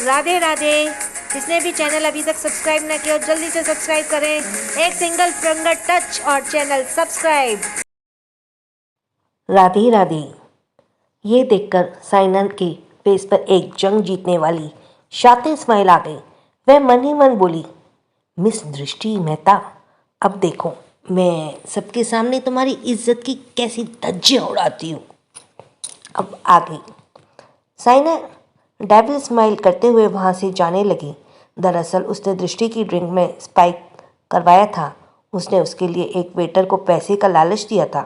राधे राधे। जिसने भी चैनल अभी तक सब्सक्राइब ना किया हो जल्दी से सब्सक्राइब करें। एक सिंगल फिंगर टच और चैनल सब्सक्राइब। राधे राधे। ये देखकर साइना के फेस पर एक जंग जीतने वाली शातिर स्माइल आ गई। वह मन ही मन बोली, मिस दृष्टि मेहता, अब देखो मैं सबके सामने तुम्हारी इज्जत की कैसी धज्जियां उड़ाती हूँ। अब आ गई। साइना डेविल स्माइल करते हुए वहाँ से जाने लगी। दरअसल उसने दृष्टि की ड्रिंक में स्पाइक करवाया था। उसने उसके लिए एक वेटर को पैसे का लालच दिया था।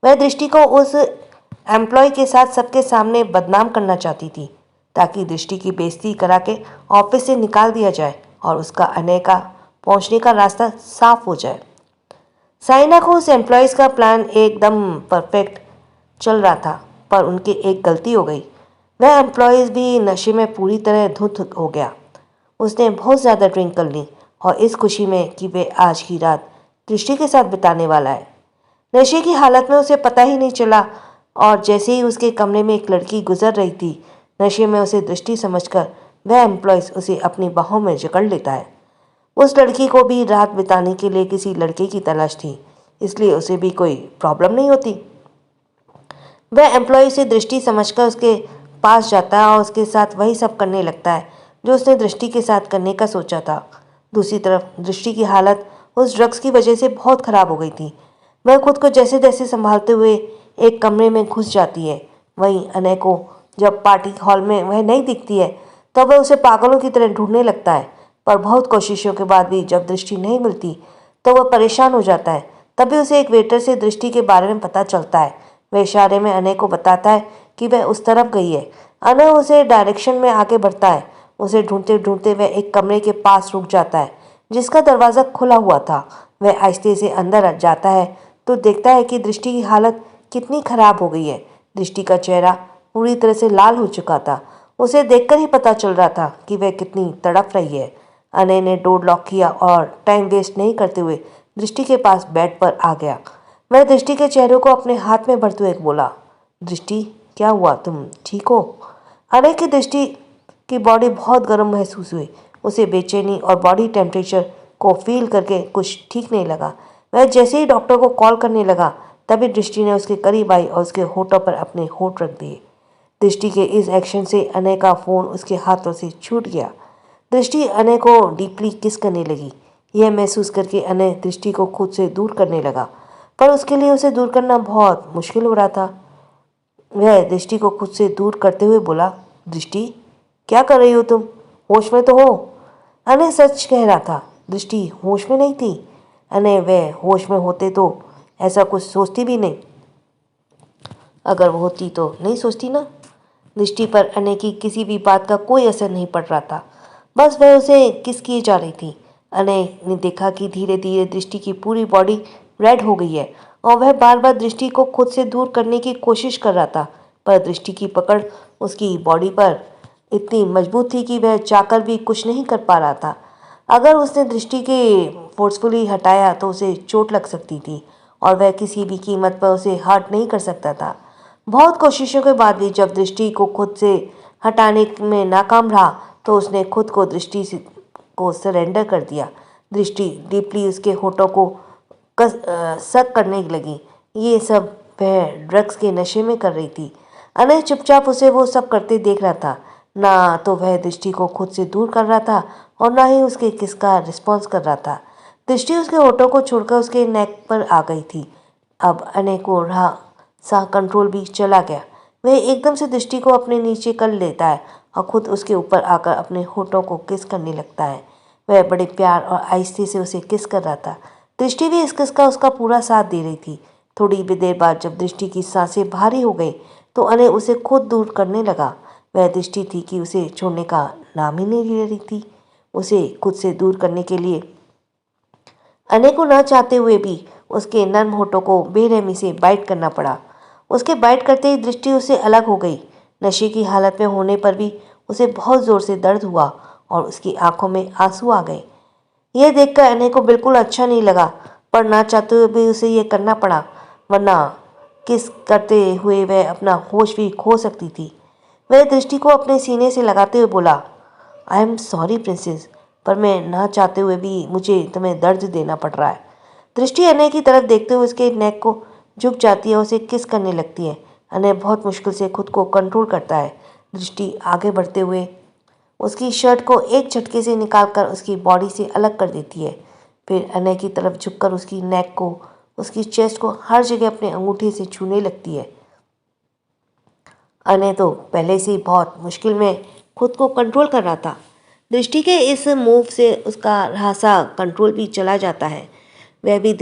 वह दृष्टि को उस एम्प्लॉय के साथ सबके सामने बदनाम करना चाहती थी ताकि दृष्टि की बेइज्जती करा के ऑफिस से निकाल दिया जाए और उसका अनय का पहुंचने का रास्ता साफ हो जाए। साइना को उस एम्प्लॉयज़ का प्लान एकदम परफेक्ट चल रहा था, पर उनकी एक गलती हो गई। वह एम्प्लॉयज़ भी नशे में पूरी तरह धुत हो गया। उसने बहुत ज़्यादा ड्रिंक कर ली और इस खुशी में कि वे आज की रात दृष्टि के साथ बिताने वाला है। नशे की हालत में उसे पता ही नहीं चला और जैसे ही उसके कमरे में एक लड़की गुजर रही थी, नशे में उसे दृष्टि समझकर वह एम्प्लॉयज़ उसे अपनी बाहों में जकड़ लेता है। उस लड़की को भी रात बिताने के लिए किसी लड़के की तलाश थी, इसलिए उसे भी कोई प्रॉब्लम नहीं होती। वह एम्प्लॉय से दृष्टि समझकर उसके पास जाता है और उसके साथ वही सब करने लगता है जो उसने दृष्टि के साथ करने का सोचा था। दूसरी तरफ दृष्टि की हालत उस ड्रग्स की वजह से बहुत ख़राब हो गई थी। वह खुद को जैसे तैसे संभालते हुए एक कमरे में घुस जाती है। वहीं अनय को जब पार्टी हॉल में वह नहीं दिखती है तो वह उसे पागलों की तरह ढूंढने लगता है, पर बहुत कोशिशों के बाद भी जब दृष्टि नहीं मिलती तो वह परेशान हो जाता है। तभी उसे एक वेटर से दृष्टि के बारे में पता चलता है। वह इशारे में अनय को बताता है कि वह उस तरफ गई है। अनय उसे डायरेक्शन में आगे बढ़ता है। उसे ढूंढते ढूंढते वह एक कमरे के पास रुक जाता है जिसका दरवाज़ा खुला हुआ था। वह आहिस्ते से अंदर जाता है तो देखता है कि दृष्टि की हालत कितनी खराब हो गई है। दृष्टि का चेहरा पूरी तरह से लाल हो चुका था। उसे देखकर ही पता चल रहा था कि वह कितनी तड़प रही है। अनय ने डोर लॉक किया और टाइम वेस्ट नहीं करते हुए दृष्टि के पास बेड पर आ गया। वह दृष्टि के चेहरे को अपने हाथ में भरते हुए बोला, दृष्टि क्या हुआ, तुम ठीक हो? अनय की दृष्टि की बॉडी बहुत गर्म महसूस हुई। उसे बेचैनी और बॉडी टेम्परेचर को फील करके कुछ ठीक नहीं लगा। वह जैसे ही डॉक्टर को कॉल करने लगा तभी दृष्टि ने उसके करीब आई और उसके होठों पर अपने होठ रख दिए। दृष्टि के इस एक्शन से अनय का फ़ोन उसके हाथों से छूट गया। दृष्टि अनय को डीपली किस करने लगी। यह महसूस करके अनय दृष्टि को खुद से दूर करने लगा, पर उसके लिए उसे दूर करना बहुत मुश्किल हो रहा था। वह दृष्टि को खुद से दूर करते हुए बोला, दृष्टि क्या कर रही हो तुम? होश में तो हो? अनय सच कह रहा था। दृष्टि होश में नहीं थी। अनय वह होश में होते तो ऐसा कुछ सोचती भी नहीं। अगर वो होती तो नहीं सोचती ना। दृष्टि पर अनय की किसी भी बात का कोई असर नहीं पड़ रहा था। बस वह उसे किस किए जा रही थी। अनय ने देखा कि धीरे धीरे दृष्टि की पूरी बॉडी रेड हो गई है और वह बार बार दृष्टि को खुद से दूर करने की कोशिश कर रहा था, पर दृष्टि की पकड़ उसकी बॉडी पर इतनी मजबूत थी कि वह चाहकर भी कुछ नहीं कर पा रहा था। अगर उसने दृष्टि के फोर्सफुली हटाया तो उसे चोट लग सकती थी और वह किसी भी कीमत पर उसे हर्ट नहीं कर सकता था। बहुत कोशिशों के बाद भी जब दृष्टि को खुद से हटाने में नाकाम रहा तो उसने खुद को को सरेंडर कर दिया। दृष्टि डीपली उसके होठों को सक करने लगी। ये सब वह ड्रग्स के नशे में कर रही थी। अनय चुपचाप उसे वो सब करते देख रहा था। ना तो वह दृष्टि को खुद से दूर कर रहा था और ना ही उसके किस का रिस्पॉन्स कर रहा था। दृष्टि उसके होठों को छोड़कर उसके नेक पर आ गई थी। अब अनय को रहा सा कंट्रोल भी चला गया। वह एकदम से दृष्टि को अपने नीचे कर लेता है और खुद उसके ऊपर आकर अपने होठों को किस करने लगता है। वह बड़े प्यार और आहिस्ते से उसे किस कर रहा था। दृष्टि भी इस किस का उसका पूरा साथ दे रही थी। थोड़ी भी देर बाद जब दृष्टि की सांसें भारी हो गई तो अनय उसे खुद दूर करने लगा। वह दृष्टि थी कि उसे छोड़ने का नाम ही नहीं ले रही थी। उसे खुद से दूर करने के लिए अनय को न चाहते हुए भी उसके नर्म होठों को बेरहमी से बाइट करना पड़ा। उसके बाइट करते ही दृष्टि उससे अलग हो गई। नशे की हालत में होने पर भी उसे बहुत ज़ोर से दर्द हुआ और उसकी आंखों में आंसू आ गए। यह देखकर अनय को बिल्कुल अच्छा नहीं लगा, पर ना चाहते हुए भी उसे यह करना पड़ा, वरना किस करते हुए वह अपना होश भी खो सकती थी। वह दृष्टि को अपने सीने से लगाते हुए बोला, आई एम सॉरी प्रिंसेस, पर मैं ना चाहते हुए भी मुझे तुम्हें दर्द देना पड़ रहा है। दृष्टि अनय की तरफ देखते हुए उसके नेक को झुक जाती है और उसे किस करने लगती है। अनय बहुत मुश्किल से खुद को कंट्रोल करता है। दृष्टि आगे बढ़ते हुए उसकी शर्ट को एक झटके से निकालकर उसकी बॉडी से अलग कर देती है। फिर अनय की तरफ झुककर उसकी नेक को, उसकी चेस्ट को हर जगह अपने अंगूठे से छूने लगती है। अनय तो पहले से ही बहुत मुश्किल में खुद को कंट्रोल कर रहा था। दृष्टि के इस मूव से उसका रहासा कंट्रोल भी चला जाता है। वह भी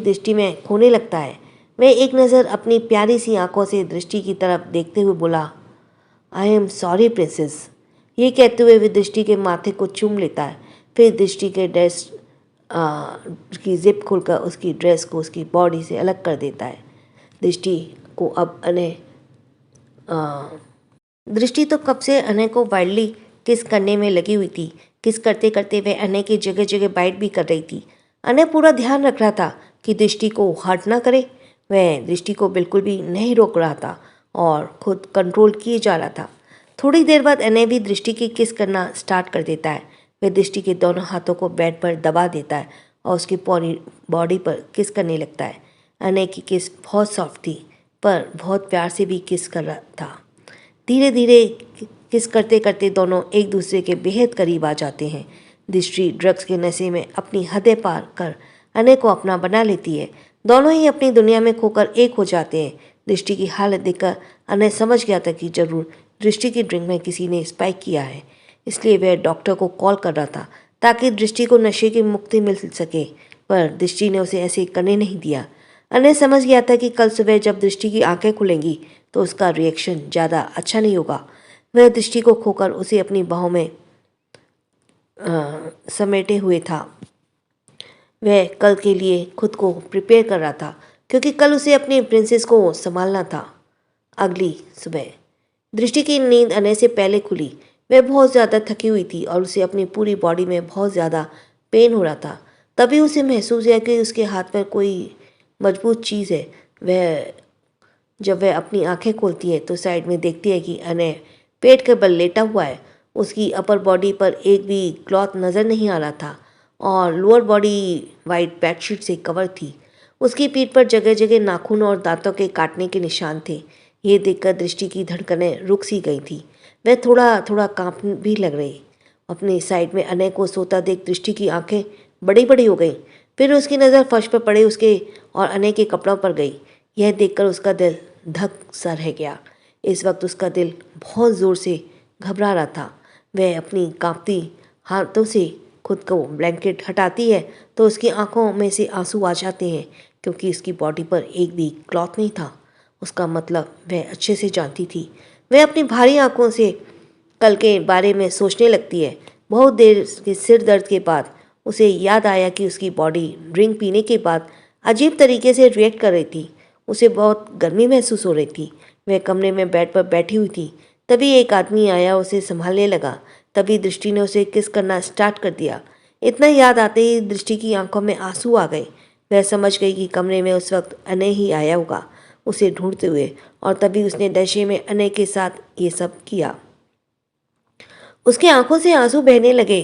दृष्टि में खोने लगता है। वह एक नज़र अपनी प्यारी सी आंखों से दृष्टि की तरफ देखते हुए बोला, आई एम सॉरी प्रिंसेस। ये कहते हुए वह दृष्टि के माथे को चूम लेता है। फिर दृष्टि के ड्रेस की जिप खोलकर उसकी ड्रेस को उसकी बॉडी से अलग कर देता है। दृष्टि को अब अनय दृष्टि तो कब से अनय को वाइल्डली किस करने में लगी हुई थी। किस करते करते वह अनय की जगह जगह बाइट भी कर रही थी। अनय पूरा ध्यान रख रहा था कि दृष्टि को हर्ट ना करे। वह दृष्टि को बिल्कुल भी नहीं रोक रहा था और खुद कंट्रोल किए जा रहा था। थोड़ी देर बाद अनय भी दृष्टि की किस करना स्टार्ट कर देता है। वह दृष्टि के दोनों हाथों को बेड पर दबा देता है और उसकी पूरी बॉडी पर किस करने लगता है। अनय की किस बहुत सॉफ्ट थी, पर बहुत प्यार से भी किस कर रहा था। धीरे धीरे किस करते करते दोनों एक दूसरे के बेहद करीब आ जाते हैं। दृष्टि ड्रग्स के नशे में अपनी हदें पार कर अनय को अपना बना लेती है। दोनों ही अपनी दुनिया में खोकर एक हो जाते हैं। दृष्टि की हालत देखकर अनय समझ गया था कि जरूर दृष्टि की ड्रिंक में किसी ने स्पाइक किया है। इसलिए वह डॉक्टर को कॉल कर रहा था ताकि दृष्टि को नशे की मुक्ति मिल सके, पर दृष्टि ने उसे ऐसे करने नहीं दिया। अनय समझ गया था कि कल सुबह जब दृष्टि की आंखें खुलेंगी तो उसका रिएक्शन ज़्यादा अच्छा नहीं होगा। वह दृष्टि को खोकर उसे अपनी बाहों में समेटे हुए था। वह कल के लिए खुद को प्रिपेयर कर रहा था, क्योंकि कल उसे अपनी प्रिंसेस को संभालना था। अगली सुबह दृष्टि की नींद अनय से पहले खुली। वह बहुत ज़्यादा थकी हुई थी और उसे अपनी पूरी बॉडी में बहुत ज़्यादा पेन हो रहा था। तभी उसे महसूस हुआ कि उसके हाथ पर कोई मजबूत चीज़ है। जब वह अपनी आंखें खोलती है तो साइड में देखती है कि अनय पेट के बल लेटा हुआ है। उसकी अपर बॉडी पर एक भी क्लॉथ नज़र नहीं आ रहा था और लोअर बॉडी वाइट बेडशीट से कवर थी। उसकी पीठ पर जगह जगह नाखून और दांतों के काटने के निशान थे। ये देखकर दृष्टि की धड़कनें रुक सी गई थी। वह थोड़ा थोड़ा कांप भी लग रही। अपनी साइड में अनय को सोता देख दृष्टि की आंखें बड़ी बड़ी हो गईं। फिर उसकी नज़र फर्श पर पड़े उसके और अनय के कपड़ों पर गई। यह देखकर उसका दिल धक सा रह गया। इस वक्त उसका दिल बहुत ज़ोर से घबरा रहा था। वह अपनी कांपती हाथों से खुद को ब्लैंकेट हटाती है तो उसकी आंखों में से आंसू आ जाते हैं, क्योंकि उसकी बॉडी पर एक भी क्लॉथ नहीं था। उसका मतलब वह अच्छे से जानती थी। वह अपनी भारी आंखों से कल के बारे में सोचने लगती है। बहुत देर के सिर दर्द के बाद उसे याद आया कि उसकी बॉडी ड्रिंक पीने के बाद अजीब तरीके से रिएक्ट कर रही थी। उसे बहुत गर्मी महसूस हो रही थी। वह कमरे में बेड पर बैठी हुई थी। तभी एक आदमी आया, उसे संभालने लगा। तभी दृष्टि ने उसे किस करना स्टार्ट कर दिया। इतना याद आते ही दृष्टि की आंखों में आंसू आ गए। वह समझ गई कि कमरे में उस वक्त अनय ही आया होगा उसे ढूंढते हुए, और तभी उसने नशे में अनय के साथ ये सब किया। उसकी आंखों से आंसू बहने लगे।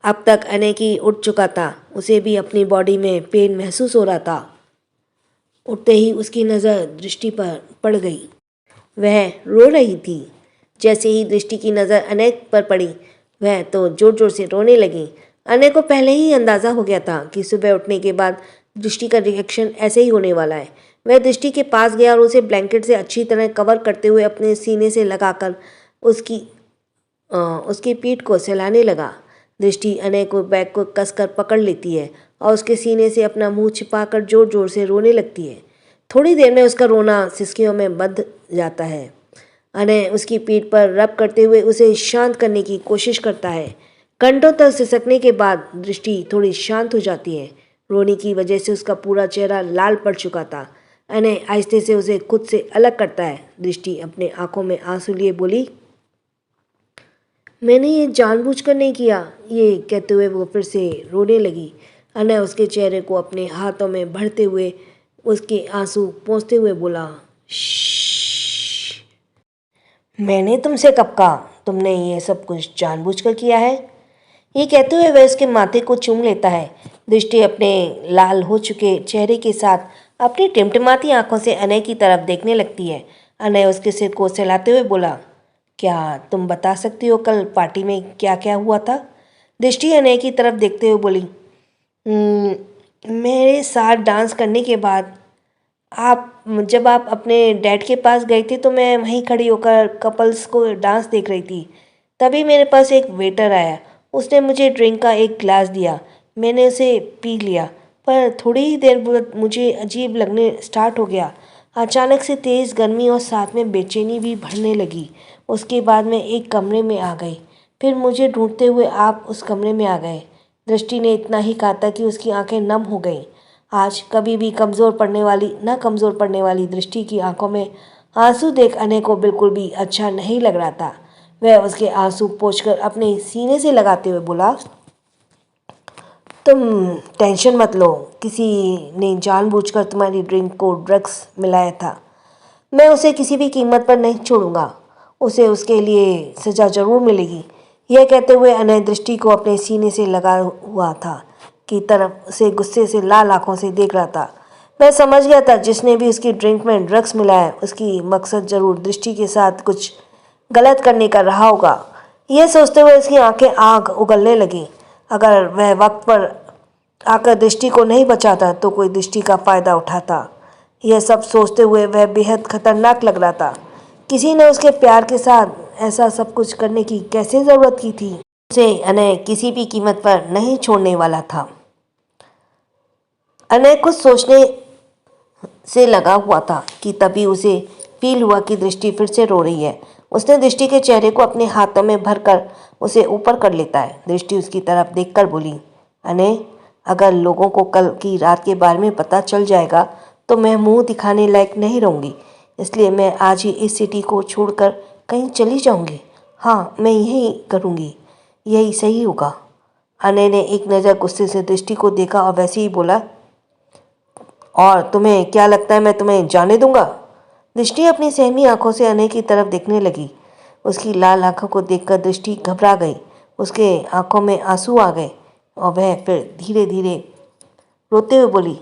अब तक अनय की उठ चुका था। उसे भी अपनी बॉडी में पेन महसूस हो रहा था। उठते ही उसकी नज़र दृष्टि पर पड़ गई। वह रो रही थी। जैसे ही दृष्टि की नज़र अनय पर पड़ी, वह तो जोर जोर से रोने लगी। अनय को पहले ही अंदाज़ा हो गया था कि सुबह उठने के बाद दृष्टि का रिएक्शन ऐसे ही होने वाला है। वह दृष्टि के पास गया और उसे ब्लैंकेट से अच्छी तरह कवर करते हुए अपने सीने से लगाकर उसकी पीठ को सहलाने लगा। दृष्टि अनय को बैग को कसकर पकड़ लेती है और उसके सीने से अपना मुंह छिपाकर जोर जोर से रोने लगती है। थोड़ी देर में उसका रोना सिसकियों में बंध जाता है। अनय उसकी पीठ पर रब करते हुए उसे शांत करने की कोशिश करता है। घंटों तक सिसकने के बाद दृष्टि थोड़ी शांत हो जाती है। रोने की वजह से उसका पूरा चेहरा लाल पड़ चुका था। अनय आहिस्ते से उसे खुद से अलग करता है। दृष्टि अपने आंखों में आंसू लिए बोली, मैंने ये जानबूझकर नहीं किया। ये कहते हुए वो फिर से रोने लगी। अनय उसके चेहरे को अपने हाथों में भरते हुए उसके आंसू पोंछते हुए बोला, श्श्श, मैंने तुमसे कब कहा तुमने ये सब कुछ जानबूझकर किया है? ये कहते हुए वह उसके माथे को चूम लेता है। दृष्टि अपने लाल हो चुके चेहरे के साथ अपनी टिमटिमाती आंखों से अनय की तरफ देखने लगती है। अनय उसके सिर को सहलाते हुए बोला, क्या तुम बता सकती हो कल पार्टी में क्या क्या हुआ था? दृष्टि अनय की तरफ देखते हुए बोली, मेरे साथ डांस करने के बाद जब आप अपने डैड के पास गई थी तो मैं वहीं खड़ी होकर कपल्स को डांस देख रही थी। तभी मेरे पास एक वेटर आया। उसने मुझे ड्रिंक का एक ग्लास दिया। मैंने उसे पी लिया, पर थोड़ी ही देर बाद मुझे अजीब लगने स्टार्ट हो गया। अचानक से तेज़ गर्मी और साथ में बेचैनी भी बढ़ने लगी। उसके बाद मैं एक कमरे में आ गई। फिर मुझे ढूंढते हुए आप उस कमरे में आ गए। दृष्टि ने इतना ही कहा था कि उसकी आंखें नम हो गईं। आज कभी भी कमज़ोर पड़ने वाली दृष्टि की आंखों में आंसू देख अनय को बिल्कुल भी अच्छा नहीं लग रहा था। वह उसके आंसू पोंछकर अपने सीने से लगाते हुए बोला, तुम टेंशन मत लो, किसी ने जानबूझकर तुम्हारी ड्रिंक को ड्रग्स मिलाया था। मैं उसे किसी भी कीमत पर नहीं छोड़ूंगा। उसे उसके लिए सज़ा ज़रूर मिलेगी। यह कहते हुए अनय दृष्टि को अपने सीने से लगा हुआ था की तरफ उसे गुस्से से लाल आंखों से देख रहा था। मैं समझ गया था जिसने भी उसकी ड्रिंक में ड्रग्स मिलाया उसकी मकसद जरूर दृष्टि के साथ कुछ गलत करने का रहा होगा। यह सोचते हुए उसकी आंखें आग उगलने लगी। अगर वह वक्त पर आकर दृष्टि को नहीं बचाता तो कोई दृष्टि का फ़ायदा उठाता। यह सब सोचते हुए वह बेहद खतरनाक लग रहा था। किसी ने उसके प्यार के साथ ऐसा सब कुछ करने की कैसे ज़रूरत की थी? उसे अनय किसी भी कीमत पर नहीं छोड़ने वाला था। अनय कुछ सोचने से लगा हुआ था कि तभी उसे फील हुआ कि दृष्टि फिर से रो रही है। उसने दृष्टि के चेहरे को अपने हाथों में भरकर उसे ऊपर कर लेता है। दृष्टि उसकी तरफ देखकर बोली, अनय, अगर लोगों को कल की रात के बारे में पता चल जाएगा तो मैं मुंह दिखाने लायक नहीं रहूँगी। इसलिए मैं आज ही इस सिटी को छोड़कर कहीं चली जाऊँगी। हाँ, मैं यही करूँगी, यही सही होगा। अनय ने एक नज़र गुस्से से दृष्टि को देखा और वैसे ही बोला, और तुम्हें क्या लगता है मैं तुम्हें जाने दूंगा? दृष्टि अपनी सहमी आंखों से अनय की तरफ देखने लगी। उसकी लाल आंखों को देखकर दृष्टि घबरा गई। उसके आंखों में आंसू आ गए और वह फिर धीरे धीरे रोते हुए बोली,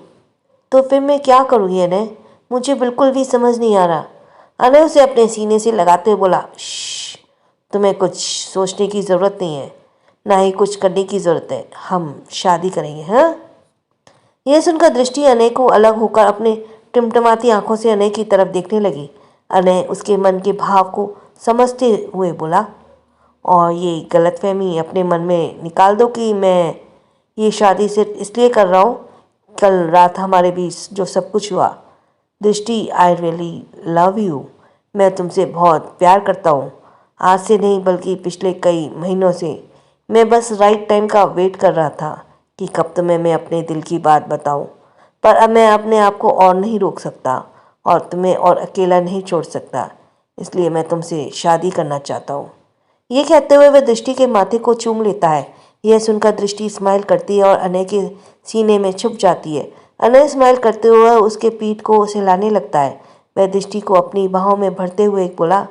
तो फिर मैं क्या करूँगी अनय? मुझे बिल्कुल भी समझ नहीं आ रहा। अनय उसे अपने सीने से लगाते हुए बोला, श्श, तुम्हें कुछ सोचने की ज़रूरत नहीं है, ना ही कुछ करने की ज़रूरत है। हम शादी करेंगे, हाँ? यह सुनकर दृष्टि अनय को अलग होकर अपने टिमटिमाती आंखों से अनय की तरफ देखने लगी। अनय उसके मन के भाव को समझते हुए बोला, और ये गलतफहमी अपने मन में निकाल दो कि मैं ये शादी सिर्फ इसलिए कर रहा हूँ कल रात हमारे बीच जो सब कुछ हुआ। दृष्टि, आई रियली लव यू। मैं तुमसे बहुत प्यार करता हूँ। आज से नहीं बल्कि पिछले कई महीनों से मैं बस राइट टाइम का वेट कर रहा था कि कब तुम्हें मैं अपने दिल की बात बताऊं। पर अब मैं अपने आप को और नहीं रोक सकता और तुम्हें और अकेला नहीं छोड़ सकता। इसलिए मैं तुमसे शादी करना चाहता हूँ। ये कहते हुए वह दृष्टि के माथे को चूम लेता है। यह सुनकर दृष्टि स्माइल करती है और अनय के सीने में छुप जाती है। अनय स्माइल करते हुए उसके पीठ को सहलाने लगता है। वह दृष्टि को अपनी बाहों में भरते हुए बोला,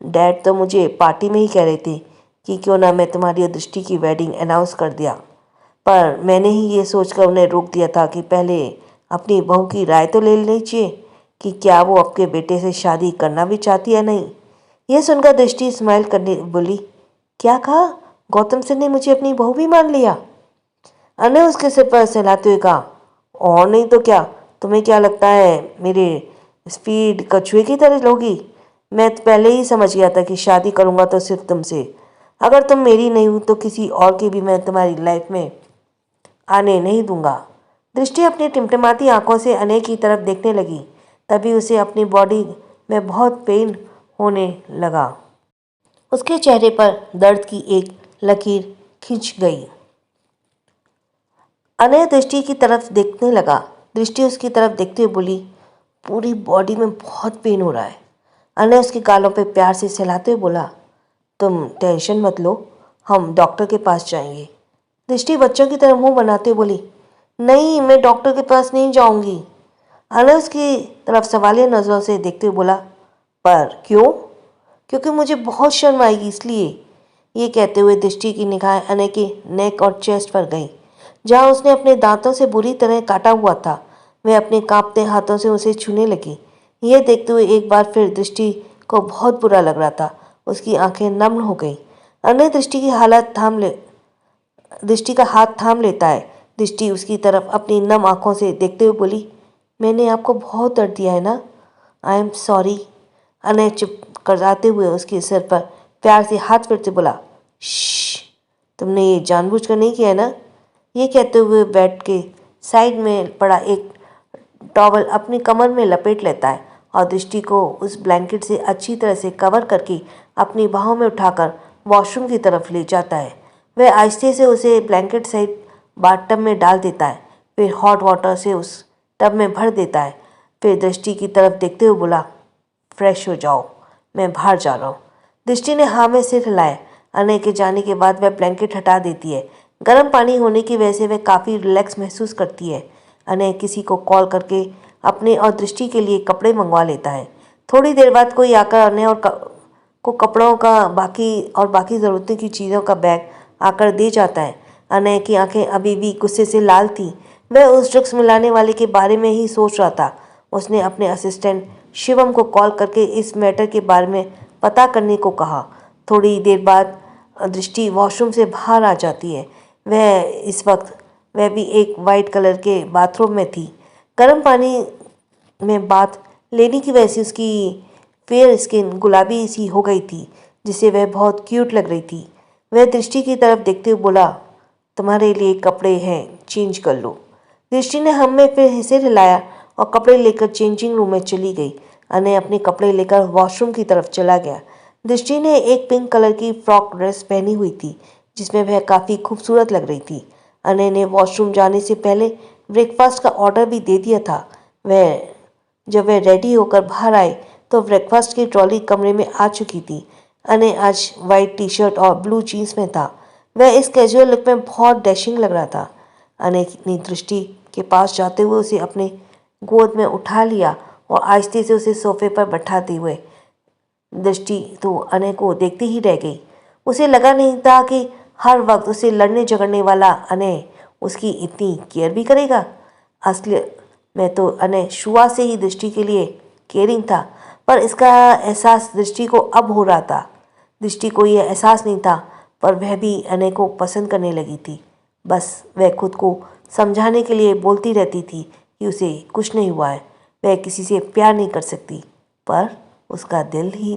डैड तो मुझे पार्टी में ही कह रहे थे कि क्यों ना मैं तुम्हारी और दृष्टि की वेडिंग अनाउंस कर दिया, पर मैंने ही ये सोचकर उन्हें रोक दिया था कि पहले अपनी बहू की राय तो ले लेनी चाहिए कि क्या वो आपके बेटे से शादी करना भी चाहती है नहीं। यह सुनकर दृष्टि स्माइल करने बोली, क्या कहा? गौतम सिंह ने मुझे अपनी बहू भी मान लिया? अनय उसके सिर पर सहलाते हुए कहा, और नहीं तो क्या। तुम्हें क्या लगता है मेरे स्पीड कछुए की तरह लोगी? मैं तो पहले ही समझ गया था कि शादी करूँगा तो सिर्फ तुमसे। अगर तुम मेरी नहीं हो तो किसी और की भी मैं तुम्हारी लाइफ में आने नहीं दूंगा। दृष्टि अपनी टिमटिमाती आंखों से अनय की तरफ देखने लगी। तभी उसे अपनी बॉडी में बहुत पेन होने लगा। उसके चेहरे पर दर्द की एक लकीर खिंच गई। अनय दृष्टि की तरफ देखने लगा। दृष्टि उसकी तरफ देखते हुए बोली, पूरी बॉडी में बहुत पेन हो रहा है। अनय उसके गालों पर प्यार से सहलाते हुए बोला, तुम टेंशन मत लो, हम डॉक्टर के पास जाएंगे। दृष्टि बच्चों की तरह मुंह बनाते बोली, नहीं, मैं डॉक्टर के पास नहीं जाऊंगी। अनय उसकी तरफ सवालिया नजरों से देखते हुए बोला, पर क्यों? क्योंकि मुझे बहुत शर्म आएगी इसलिए। ये कहते हुए दृष्टि की निगाहें अनय के नेक और चेस्ट पर गई, जहां उसने अपने दांतों से बुरी तरह काटा हुआ था। वह अपने कांपते हाथों से उसे छूने लगी। यह देखते हुए एक बार फिर दृष्टि को बहुत बुरा लग रहा था। उसकी आंखें नम हो गई। अनय दृष्टि का हाथ थाम लेता है। दृष्टि उसकी तरफ अपनी नम आंखों से देखते हुए बोली, मैंने आपको बहुत दर्द दिया है ना? I am sorry. अनय चुप कराते हुए उसके सिर पर प्यार से हाथ फिरते बोला, श्श, तुमने ये जानबूझकर नहीं किया है ना? ये कहते हुए बेड के साइड में पड़ा एक टॉवल अपनी कमर में लपेट लेता है और दृष्टि को उस ब्लैंकेट से अच्छी तरह से कवर करके अपनी बाहों में उठाकर वॉशरूम की तरफ ले जाता है। वह आहिस्ते से उसे ब्लैंकेट सहित बाथटब में डाल देता है, फिर हॉट वाटर से उस टब में भर देता है। फिर दृष्टि की तरफ देखते हुए बोला, फ्रेश हो जाओ, मैं बाहर जा रहा हूँ। दृष्टि ने हाँ में सिर हिलाया। अनय के जाने के बाद वह ब्लैंकेट हटा देती है। गर्म पानी होने की वजह से वह काफ़ी रिलैक्स महसूस करती है। अनय किसी को कॉल करके अपने और दृष्टि के लिए कपड़े मंगवा लेता है। थोड़ी देर बाद कोई आकर अनय को कपड़ों का बाकी ज़रूरतों की चीज़ों का बैग आकर दे जाता है। अनय की आंखें अभी भी गुस्से से लाल थीं। वह उस ड्रग्स मिलाने वाले के बारे में ही सोच रहा था। उसने अपने असिस्टेंट शिवम को कॉल करके इस मैटर के बारे में पता करने को कहा। थोड़ी देर बाद दृष्टि वॉशरूम से बाहर आ जाती है। वह भी एक वाइट कलर के बाथरूम में थी। गर्म पानी में बाथ लेने की वजह से उसकी फेयर स्किन गुलाबी सी हो गई थी, जिससे वह बहुत क्यूट लग रही थी। वह दृष्टि की तरफ देखते हुए बोला, तुम्हारे लिए कपड़े हैं, चेंज कर लो। दृष्टि ने हम में फिर सिर हिलाया और कपड़े लेकर चेंजिंग रूम में चली गई। अनय अपने कपड़े लेकर वॉशरूम की तरफ चला गया। दृष्टि ने एक पिंक कलर की फ्रॉक ड्रेस पहनी हुई थी, जिसमें वह काफ़ी खूबसूरत लग रही थी। अनय ने वॉशरूम जाने से पहले ब्रेकफास्ट का ऑर्डर भी दे दिया था। जब वह रेडी होकर बाहर आए तो ब्रेकफास्ट की ट्रॉली कमरे में आ चुकी थी। अनय आज वाइट टी शर्ट और ब्लू जीन्स में था। वह इस कैजुअल लुक में बहुत डैशिंग लग रहा था। अनय ने दृष्टि के पास जाते हुए उसे अपने गोद में उठा लिया और आहिस्ते से उसे सोफे पर बैठाते हुए दृष्टि तो अनय को देखती ही रह गई। उसे लगा नहीं था कि हर वक्त उसे लड़ने झगड़ने वाला अनय उसकी इतनी केयर भी करेगा। असली में तो अनय शुरुआत से ही दृष्टि के लिए केयरिंग था, पर इसका एहसास दृष्टि को अब हो रहा था। दृष्टि को यह एहसास नहीं था, पर वह भी अनय को पसंद करने लगी थी। बस वह खुद को समझाने के लिए बोलती रहती थी कि उसे कुछ नहीं हुआ है, वह किसी से प्यार नहीं कर सकती, पर उसका दिल ही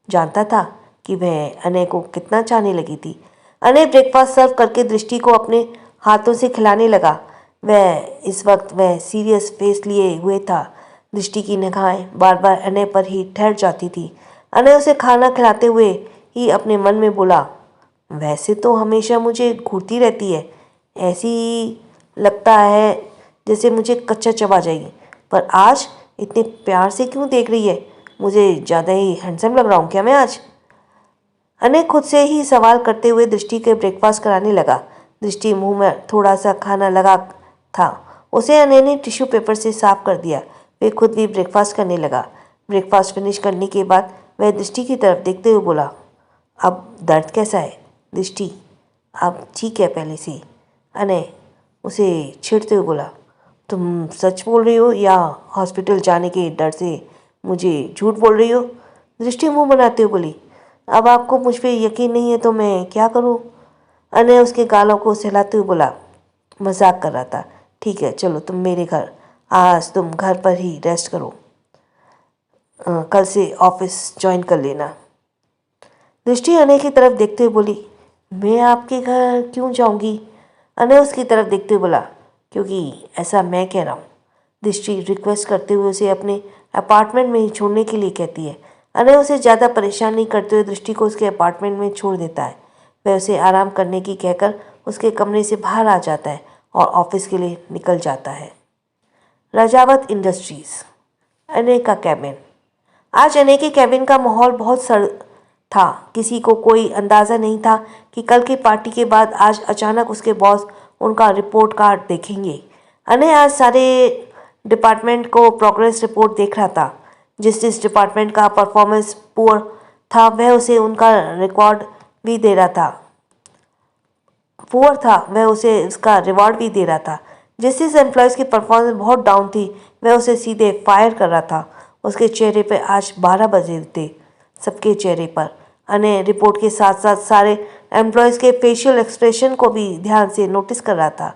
जानता था कि वह अनय को कितना चाहने लगी थी। अनय ब्रेकफास्ट सर्व करके दृष्टि को अपने हाथों से खिलाने लगा। इस वक्त वह सीरियस फेस लिए हुए था। दृष्टि की निगाहें बार बार अनय पर ही ठहर जाती थी। अनय उसे खाना खिलाते हुए ही अपने मन में बोला, वैसे तो हमेशा मुझे घूरती रहती है, ऐसी लगता है जैसे मुझे कच्चा चबा जाएगी, पर आज इतने प्यार से क्यों देख रही है? मुझे ज़्यादा ही हैंडसम लग रहा हूँ क्या मैं आज? अनय खुद से ही सवाल करते हुए दृष्टि के ब्रेकफास्ट कराने लगा। दृष्टि मुंह में थोड़ा सा खाना लगा था, उसे अनय ने टिश्यू पेपर से साफ कर दिया। वे खुद भी ब्रेकफास्ट करने लगा। ब्रेकफास्ट फिनिश करने के बाद वह दृष्टि की तरफ देखते हुए बोला, अब दर्द कैसा है दृष्टि? अब ठीक है पहले से। अनय उसे छेड़ते हुए बोला, तुम सच बोल रही हो या हॉस्पिटल जाने के डर से मुझे झूठ बोल रही हो? दृष्टि मुंह बनाते हुए बोली, अब आपको मुझ पर यकीन नहीं है तो मैं क्या करूं? अनय उसके गालों को सहलाते हुए बोला, मजाक कर रहा था, ठीक है चलो तुम मेरे घर, आज तुम घर पर ही रेस्ट करो, कल से ऑफिस ज्वाइन कर लेना। दृष्टि अनय की तरफ देखते हुए बोली, मैं आपके घर क्यों जाऊंगी? अनय उसकी तरफ देखते हुए बोला, क्योंकि ऐसा मैं कह रहा हूँ। दृष्टि रिक्वेस्ट करते हुए उसे अपने अपार्टमेंट में ही छोड़ने के लिए कहती है। अनय उसे ज़्यादा परेशान नहीं करते हुए दृष्टि को उसके अपार्टमेंट में छोड़ देता है। वह उसे आराम करने की कहकर उसके कमरे से बाहर आ जाता है और ऑफिस के लिए निकल जाता है। राजावत इंडस्ट्रीज। अनय का कैबिन। आज अनय के कैबिन का माहौल बहुत सर्द था। किसी को कोई अंदाज़ा नहीं था कि कल की पार्टी के बाद आज अचानक उसके बॉस उनका रिपोर्ट कार्ड देखेंगे। अनय आज सारे डिपार्टमेंट को प्रोग्रेस रिपोर्ट देख रहा था। जिस डिपार्टमेंट का परफॉर्मेंस पुअर था वह उसे उनका रिकॉर्ड भी दे रहा था पुअर था वह उसे उसका रिवॉर्ड भी दे रहा था। जिस जिस एम्प्लॉयज़ की परफॉर्मेंस बहुत डाउन थी वह उसे सीधे फायर कर रहा था। उसके चेहरे पे आज 12 बजे थे, सबके चेहरे पर। अने रिपोर्ट के साथ साथ सारे एम्प्लॉयज़ के फेशियल एक्सप्रेशन को भी ध्यान से नोटिस कर रहा था।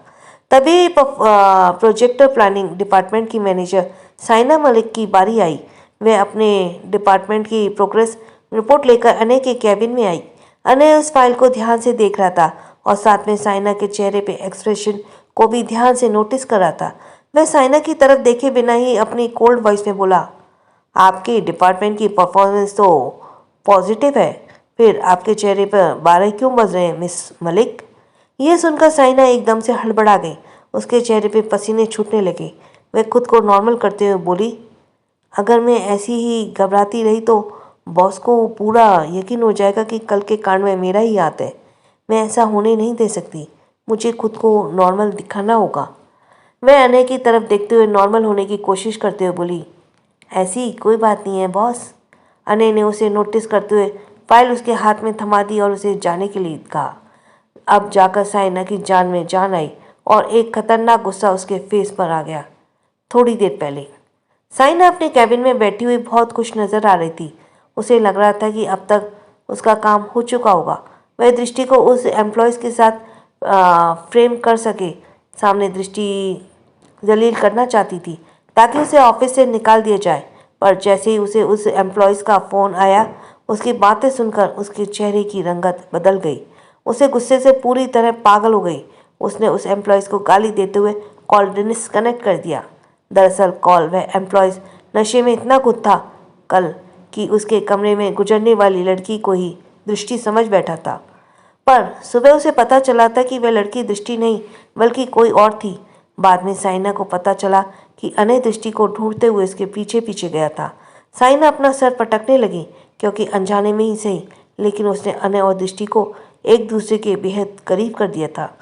तभी प्रोजेक्टर प्लानिंग डिपार्टमेंट की मैनेजर साइना मलिक की बारी आई। वह अपने डिपार्टमेंट की प्रोग्रेस रिपोर्ट लेकर अनय के कैबिन में आई। अनय उस फाइल को ध्यान से देख रहा था और साथ में साइना के चेहरे पे एक्सप्रेशन को भी ध्यान से नोटिस कर रहा था। वह साइना की तरफ देखे बिना ही अपनी कोल्ड वॉइस में बोला, आपके डिपार्टमेंट की परफॉर्मेंस तो पॉजिटिव है, फिर आपके चेहरे पर 12 क्यों बज रहे हैं मिस मलिक? यह सुनकर साइना एकदम से हड़बड़ा गई। उसके चेहरे पे पसीने छूटने लगे। वह खुद को नॉर्मल करते हुए बोली, अगर मैं ऐसी ही घबराती रही तो बॉस को पूरा यकीन हो जाएगा कि कल के कांड में मेरा ही हाथ है। मैं ऐसा होने नहीं दे सकती। मुझे खुद को नॉर्मल दिखाना होगा। वह अनय की तरफ देखते हुए नॉर्मल होने की कोशिश करते हुए बोली, ऐसी कोई बात नहीं है बॉस। अनय ने उसे नोटिस करते हुए फाइल उसके हाथ में थमा दी और उसे जाने के लिए कहा। अब जाकर साइना की जान में जान आई और एक खतरनाक गुस्सा उसके फेस पर आ गया। थोड़ी देर पहले साइना अपने कैबिन में बैठी हुई बहुत खुश नजर आ रही थी। उसे लग रहा था कि अब तक उसका काम हो चुका होगा। वह दृष्टि को उस एम्प्लॉयज़ के साथ फ्रेम कर सके। सामने दृष्टि जलील करना चाहती थी ताकि उसे ऑफिस से निकाल दिया जाए, पर जैसे ही उसे उस एम्प्लॉयज़ का फ़ोन आया, उसकी बातें सुनकर उसके चेहरे की रंगत बदल गई। उसे गुस्से से पूरी तरह पागल हो गई। उसने उस एम्प्लॉयज़ को गाली देते हुए कॉल डिस्कनेक्ट कर दिया। दरअसल कॉल वह एम्प्लॉयज़ नशे में इतना खुद था कल कि उसके कमरे में गुजरने वाली लड़की को ही दृष्टि समझ बैठा था। पर सुबह उसे पता चला था कि वह लड़की दृष्टि नहीं बल्कि कोई और थी। बाद में साइना को पता चला कि अनय दृष्टि को ढूंढते हुए उसके पीछे पीछे गया था। साइना अपना सर पटकने लगी क्योंकि अनजाने में ही सही, लेकिन उसने अनय और दृष्टि को एक दूसरे के बेहद करीब कर दिया था।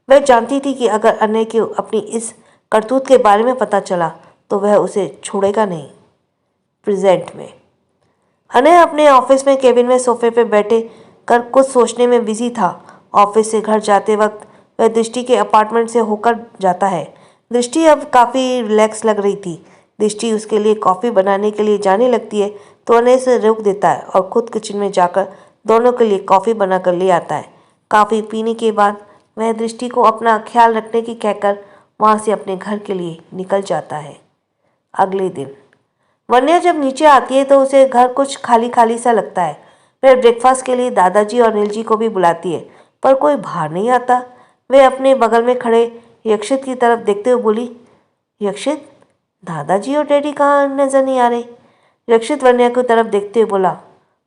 वह जानती थी कि अगर अनय को अपनी इस करतूत के बारे में पता चला तो वह उसे छोड़ेगा नहीं। प्रेजेंट में अनय अपने ऑफिस में केबिन में सोफे पर बैठे कर कुछ सोचने में बिजी था। ऑफिस से घर जाते वक्त वह दृष्टि के अपार्टमेंट से होकर जाता है। दृष्टि अब काफ़ी रिलैक्स लग रही थी। दृष्टि उसके लिए कॉफ़ी बनाने के लिए जाने लगती है तो अनय से रोक देता है और खुद किचन में जाकर दोनों के लिए कॉफ़ी बनाकर ले आता है। कॉफ़ी पीने के बाद वह दृष्टि को अपना ख्याल रखने की कहकर वहाँ से अपने घर के लिए निकल जाता है। अगले दिन वन्या जब नीचे आती है तो उसे घर कुछ खाली खाली सा लगता है। वह ब्रेकफास्ट के लिए दादाजी और अनिल जी को भी बुलाती है, पर कोई बाहर नहीं आता। वह अपने बगल में खड़े यक्षित की तरफ देखते हुए बोली, यक्षित, दादाजी और डैडी कहाँ नजर नहीं आ रहे? यक्षित वन्या की तरफ देखते हुए बोला,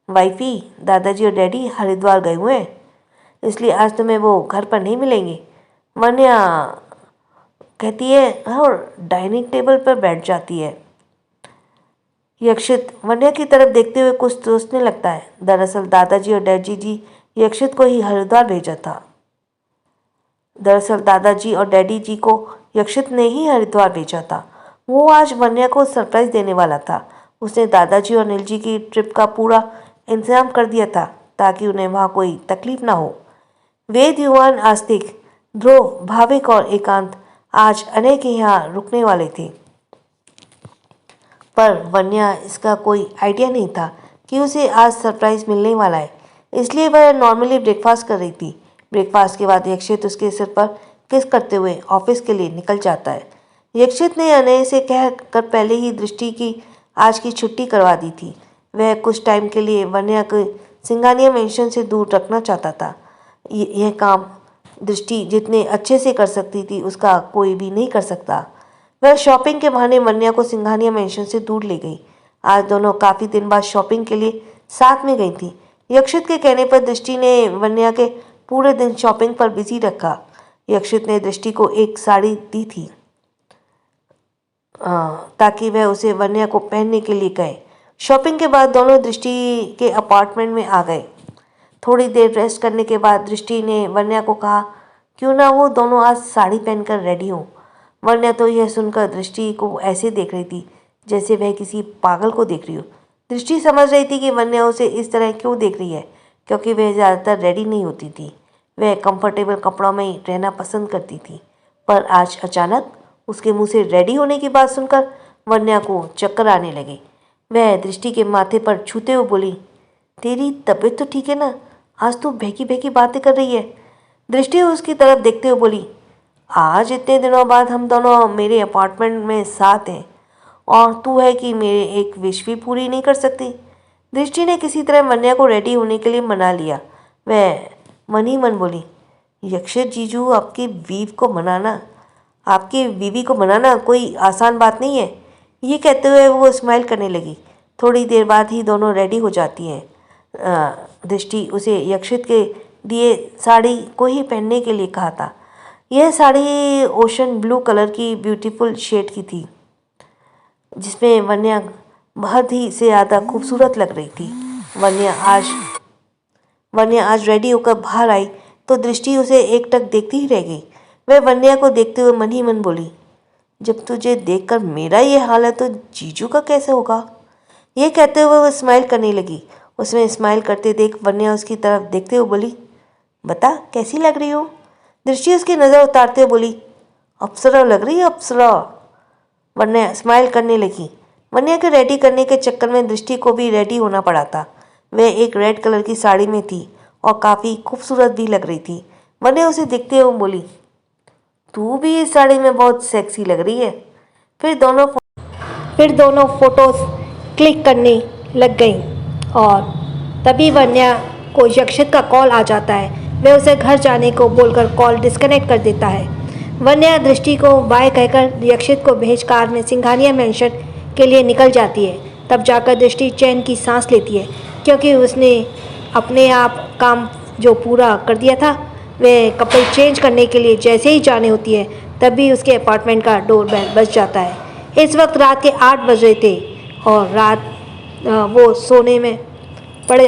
वाइफी, दादाजी और डैडी हरिद्वार गए हुए हैं, इसलिए आज तुम्हें वो घर पर नहीं मिलेंगे। वन्या कहती है और डाइनिंग टेबल पर बैठ जाती है। यक्षित वन्या की तरफ देखते हुए कुछ सोचने लगता है। दरअसल दादाजी और डैडी जी यक्षित को ही हरिद्वार भेजा था। दरअसल दादाजी और डैडी जी को यक्षित ने ही हरिद्वार भेजा था। वो आज वन्या को सरप्राइज देने वाला था। उसने दादाजी और अनिल जी की ट्रिप का पूरा इंतजाम कर दिया था ताकि उन्हें वहाँ कोई तकलीफ ना हो। वेद, युवान, आस्तिक, ध्रुव, भाविक और एकांत आज अनय के यहाँ रुकने वाले थे, पर वन्या इसका कोई आइडिया नहीं था कि उसे आज सरप्राइज मिलने वाला है, इसलिए वह नॉर्मली ब्रेकफास्ट कर रही थी। ब्रेकफास्ट के बाद यक्षित उसके सिर पर किस करते हुए ऑफिस के लिए निकल जाता है। यक्षित ने अनय से कह कर पहले ही दृष्टि की आज की छुट्टी करवा दी थी। वह कुछ टाइम के लिए वन्या को सिंघानिया मेंशन से दूर रखना चाहता था। यह काम दृष्टि जितने अच्छे से कर सकती थी उसका कोई भी नहीं कर सकता। वह शॉपिंग के बहाने वन्या को सिंघानिया मेंशन से दूर ले गई। आज दोनों काफ़ी दिन बाद शॉपिंग के लिए साथ में गई थी। यक्षित के कहने पर दृष्टि ने वन्या के पूरे दिन शॉपिंग पर बिजी रखा। यक्षित ने दृष्टि को एक साड़ी दी थी ताकि वह उसे वन्या को पहनने के लिए कहे। शॉपिंग के बाद दोनों दृष्टि के अपार्टमेंट में आ गए। थोड़ी देर रेस्ट करने के बाद दृष्टि ने वन्या को कहा, क्यों ना वो दोनों आज साड़ी पहनकर रेडी हों। वन्या तो यह सुनकर दृष्टि को ऐसे देख रही थी जैसे वह किसी पागल को देख रही हो। दृष्टि समझ रही थी कि वन्या उसे इस तरह क्यों देख रही है, क्योंकि वह ज़्यादातर रेडी नहीं होती थी। वह कंफर्टेबल कपड़ों में ही रहना पसंद करती थी। पर आज अचानक उसके मुंह से रेडी होने की बात सुनकर वन्या को चक्कर आने लगे। वह दृष्टि के माथे पर छूते हुए बोली, तेरी तबीयत तो ठीक है ना? आज तू बहकी बहकी बातें कर रही है। दृष्टि उसकी तरफ देखते हुए बोली, आज इतने दिनों बाद हम दोनों मेरे अपार्टमेंट में साथ हैं और तू है कि मेरे एक विश भी पूरी नहीं कर सकती। दृष्टि ने किसी तरह वन्या को रेडी होने के लिए मना लिया। वह मन ही मन बोली, यक्षित जीजू, आपकी बीवी को मनाना कोई आसान बात नहीं है। ये कहते हुए वो स्माइल करने लगी। थोड़ी देर बाद ही दोनों रेडी हो जाती हैं। दृष्टि उसे यक्षित के दिए साड़ी को ही पहनने के लिए कहा था। यह साड़ी ओशन ब्लू कलर की ब्यूटीफुल शेड की थी, जिसमें वन्या बहुत ही से ज़्यादा खूबसूरत लग रही थी। वन्या आज रेडी होकर बाहर आई तो दृष्टि उसे एकटक देखती ही रह गई। वह वन्या को देखते हुए मन ही मन बोली, जब तुझे देखकर मेरा ये हाल है तो जीजू का कैसे होगा? ये कहते हुए वह स्माइल करने लगी। उसमें स्माइल करते देख वन्या उसकी तरफ देखते हुए बोली, बता कैसी लग रही हो? दृष्टि उसकी नज़र उतारते हुए बोली, अप्सरा लग रही है, अप्सरा। वन्या स्माइल करने लगी। वन्या के रेडी करने के चक्कर में दृष्टि को भी रेडी होना पड़ा था। वह एक रेड कलर की साड़ी में थी और काफ़ी खूबसूरत भी लग रही थी। वन्या उसे देखते हुए बोली, तू भी इस साड़ी में बहुत सेक्सी लग रही है। फिर दोनों फोटोज क्लिक करने लग गईं और तभी वन्या को यक्षित का कॉल आ जाता है। वह उसे घर जाने को बोलकर कॉल डिस्कनेक्ट कर देता है। वन्या दृष्टि को बाय कहकर यक्षित को भेज कार में सिंघानिया मेंशन के लिए निकल जाती है। तब जाकर दृष्टि चैन की सांस लेती है, क्योंकि उसने अपने आप काम जो पूरा कर दिया था। वह कपड़े चेंज करने के लिए जैसे ही जाने होती है तभी उसके अपार्टमेंट का डोर बेल बज जाता है। इस वक्त रात के 8 बज रहे थे और वो सोच में पड़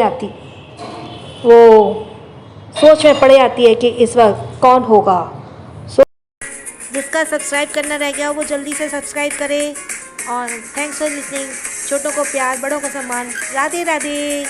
जाती है कि इस वक्त कौन होगा। जिसका सब्सक्राइब करना रह गया वो जल्दी से सब्सक्राइब करे। और थैंक्स फॉर लिसनिंग। छोटों को प्यार, बड़ों को सम्मान। राधे राधे।